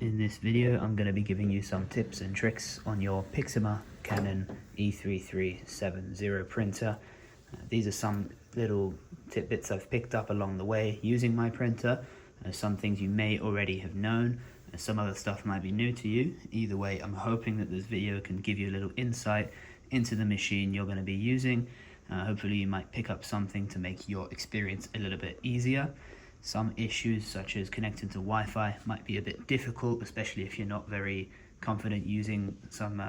In this video, I'm going to be giving you some tips and tricks on your Pixma Canon E3370 printer. These are some little tidbits I've picked up along the way using my printer. Some things you may already have known, some other stuff might be new to you. Either way, I'm hoping that this video can give you a little insight into the machine you're going to be using. Hopefully you might pick up something to make your experience a little bit easier. Some issues such as connecting to Wi-Fi might be a bit difficult, especially if you're not very confident using some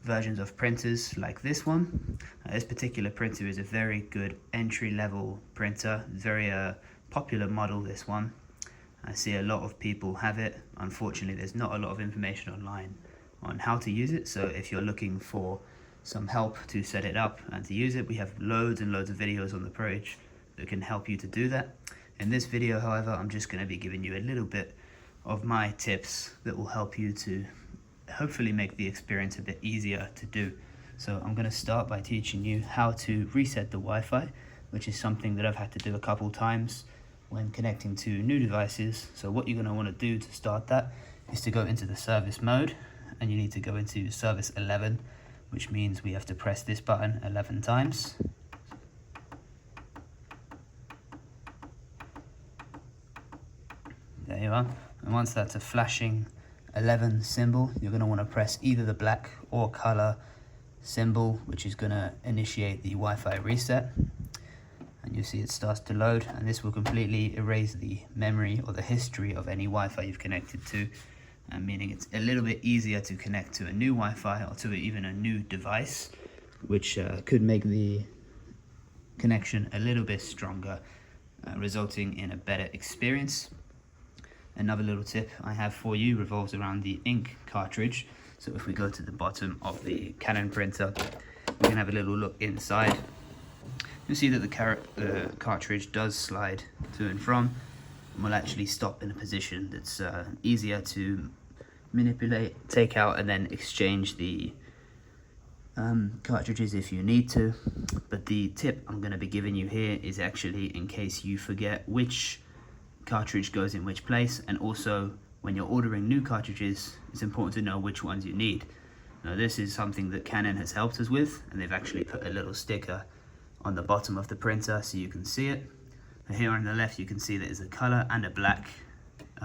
versions of printers like this one. This particular printer is a very good entry-level printer, very popular model, this one. I see a lot of people have it. Unfortunately, there's not a lot of information online on how to use it, so if you're looking for some help to set it up and to use it, we have loads and loads of videos on the page that can help you to do that. In this video, however, I'm just going to be giving you a little bit of my tips that will help you to hopefully make the experience a bit easier to do. So I'm going to start by teaching you how to reset the Wi-Fi, which is something that I've had to do a couple times when connecting to new devices. So what you're going to want to do to start that is to go into the service mode, and you need to go into service 11, which means we have to press this button 11 times. There you are. And once that's a flashing 11 symbol, you're going to want to press either the black or color symbol, which is going to initiate the Wi-Fi reset. And you see it starts to load, and this will completely erase the memory or the history of any Wi-Fi you've connected to, meaning it's a little bit easier to connect to a new Wi-Fi or to even a new device, which could make the connection a little bit stronger, resulting in a better experience. Another little tip I have for you revolves around the ink cartridge. So if we go to the bottom of the Canon printer, we can have a little look inside. You'll see that the cartridge does slide to and from, and will actually stop in a position that's easier to manipulate, take out, and then exchange the cartridges if you need to. But the tip I'm going to be giving you here is actually in case you forget which cartridge goes in which place, and also when you're ordering new cartridges, it's important to know which ones you need. Now this is something that Canon has helped us with, and they've actually put a little sticker on the bottom of the printer so you can see it. Now here on the left you can see there's a color and a black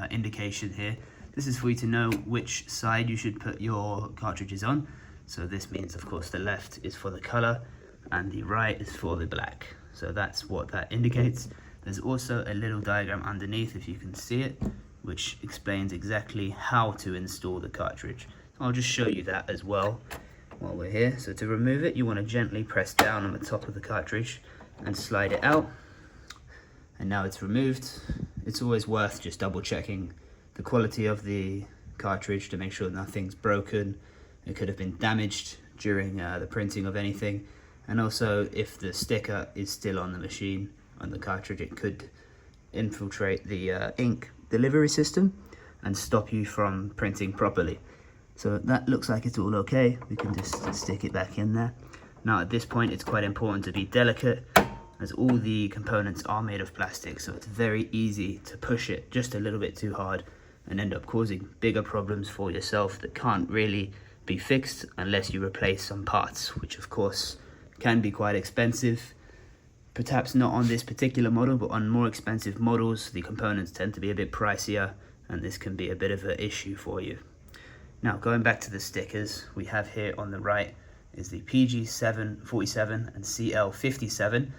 indication here. This is for you to know which side you should put your cartridges on. So this means, of course, the left is for the color and the right is for the black. So that's what that indicates. There's also a little diagram underneath, if you can see it, which explains exactly how to install the cartridge. I'll just show you that as well while we're here. So to remove it, you want to gently press down on the top of the cartridge and slide it out. And now it's removed. It's always worth just double checking the quality of the cartridge to make sure nothing's broken. It could have been damaged during the printing of anything. And also, if the sticker is still on the machine, on the cartridge, it could infiltrate the ink delivery system and stop you from printing properly. So that looks like it's all okay. We can just stick it back in there. Now at this point, it's quite important to be delicate, as all the components are made of plastic, so it's very easy to push it just a little bit too hard and end up causing bigger problems for yourself that can't really be fixed unless you replace some parts, which of course can be quite expensive. Perhaps not on this particular model, but on more expensive models, the components tend to be a bit pricier, and this can be a bit of an issue for you. Now, going back to the stickers, we have here on the right is the PG747 and CL57.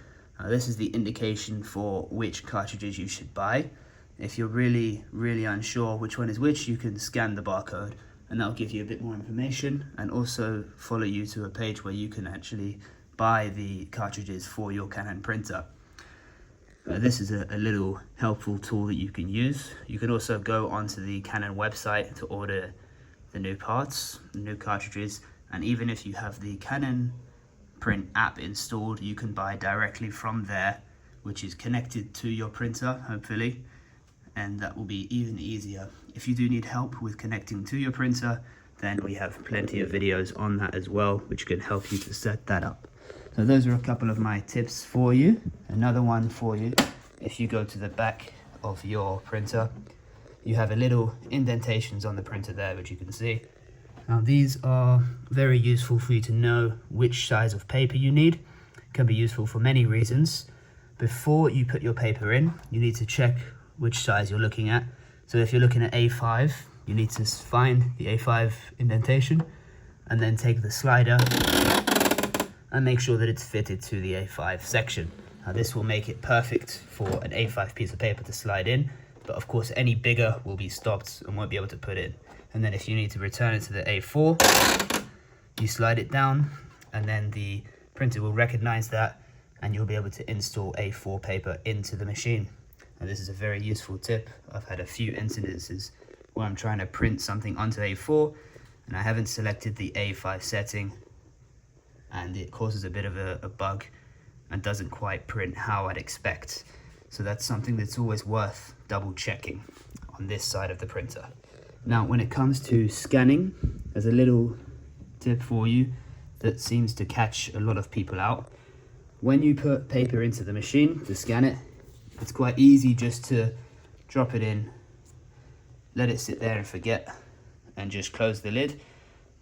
This is the indication for which cartridges you should buy. If you're really unsure which one is which, you can scan the barcode, and that'll give you a bit more information, and also follow you to a page where you can actually buy the cartridges for your Canon printer. This is a little helpful tool that you can use. You can also go onto the Canon website to order the new parts, the new cartridges, and even if you have the Canon print app installed, you can buy directly from there, which is connected to your printer, hopefully, and that will be even easier. If you do need help with connecting to your printer, then we have plenty of videos on that as well, which can help you to set that up. So those are a couple of my tips for you. Another one for you, if you go to the back of your printer, you have a little indentations on the printer there, which you can see. Now these are very useful for you to know which size of paper you need. It can be useful for many reasons. Before you put your paper in, you need to check which size you're looking at. So if you're looking at A5, you need to find the A5 indentation and then take the slider and make sure that it's fitted to the A5 section. Now this will make it perfect for an A5 piece of paper to slide in, but of course any bigger will be stopped and won't be able to put in. And then if you need to return it to the A4, you slide it down and then the printer will recognize that and you'll be able to install A4 paper into the machine. And this is a very useful tip. I've had a few incidences where I'm trying to print something onto A4 and I haven't selected the A5 setting and it causes a bit of a bug and doesn't quite print how I'd expect. So that's something that's always worth double checking on this side of the printer. Now, when it comes to scanning, there's a little tip for you that seems to catch a lot of people out. When you put paper into the machine to scan it, it's quite easy just to drop it in, let it sit there and forget, and just close the lid.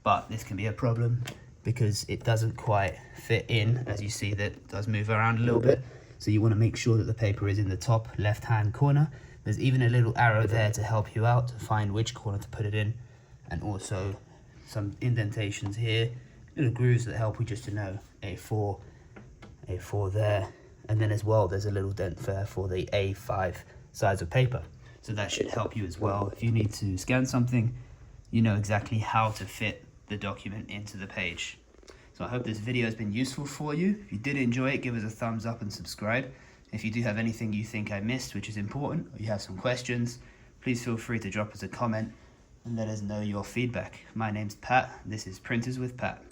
But this can be a problem because it doesn't quite fit in. As you see, that does move around a little bit. So you want to make sure that the paper is in the top left-hand corner. There's even a little arrow there to help you out to find which corner to put it in, and also some indentations here, little grooves that help you just to know A4 there, and then as well there's a little dent there for the A5 size of paper. So that should help you as well. If you need to scan something, you know exactly how to fit the document into the page. So I hope this video has been useful for you. If you did enjoy it, give us a thumbs up and subscribe. If you do have anything you think I missed, which is important, or you have some questions, please feel free to drop us a comment and let us know your feedback. My name's Pat. This is Printers with Pat.